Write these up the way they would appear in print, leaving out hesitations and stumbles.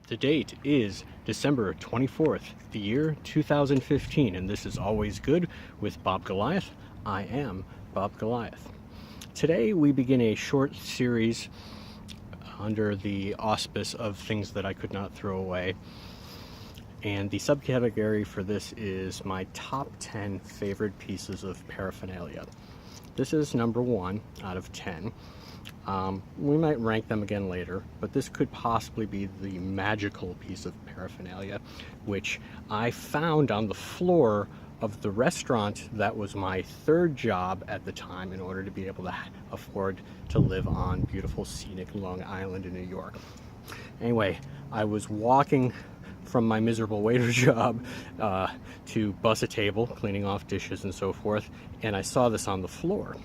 The date is December 24th, the year 2015, and this is Always Good with Bob Goliath. I am Bob Goliath. Today we begin a short series under the auspice of things that I could not throw away. And the subcategory for this is my top 10 favorite pieces of paraphernalia. This is number 1 out of 10. We might rank them again later, but this could possibly be the magical piece of paraphernalia, which I found on the floor of the restaurant that was my third job at the time in order to be able to afford to live on beautiful scenic Long Island in New York. Anyway, I was walking from my miserable waiter job to bus a table, cleaning off dishes and so forth, and I saw this on the floor.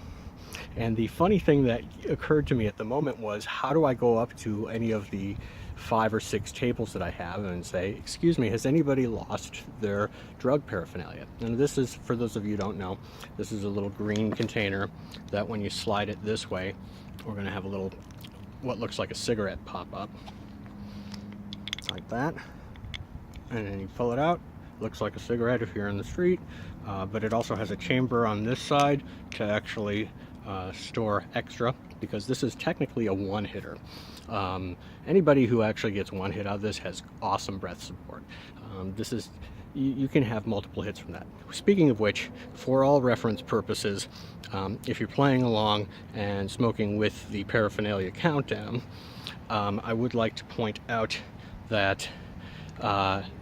And the funny thing that occurred to me at the moment was, how do I go up to any of the 5 or 6 tables that I have and say, excuse me, has anybody lost their drug paraphernalia? And this is, for those of you who don't know, this is a little green container that when you slide it this way, we're going to have a little, what looks like a cigarette pop up. Like that. And then you pull it out. Looks like a cigarette if you're in the street, but it also has a chamber on this side to actually store extra, because this is technically a one-hitter. Anybody who actually gets one hit out of this has awesome breath support. This is, you can have multiple hits from that. Speaking of which, for all reference purposes, if you're playing along and smoking with the paraphernalia countdown, I would like to point out that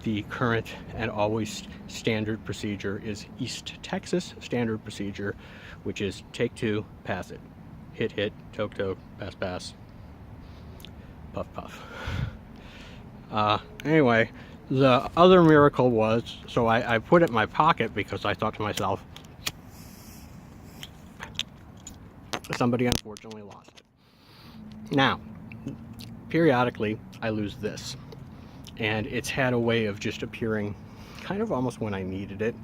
the current and always standard procedure is East Texas standard procedure, which is take 2, pass it, hit, hit, toke, toke, pass, pass, puff, puff. Anyway, the other miracle was, so I put it in my pocket because I thought to myself, somebody unfortunately lost it. Now, periodically I lose this. And it's had a way of just appearing kind of almost when I needed it.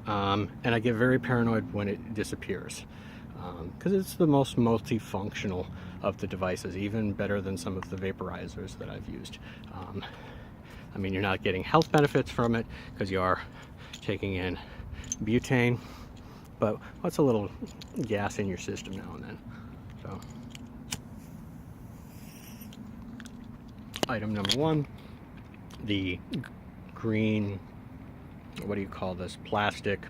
And I get very paranoid when it disappears, because it's the most multifunctional of the devices, even better than some of the vaporizers that I've used. I mean, you're not getting health benefits from it because you are taking in butane, but what's a little gas in your system now and then? So, item number 1. The green, what do you call this, plastic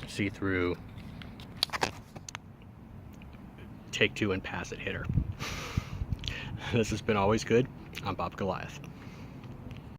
see-through take 2 and pass it hitter. This has been Always Good. I'm Bob Goliath.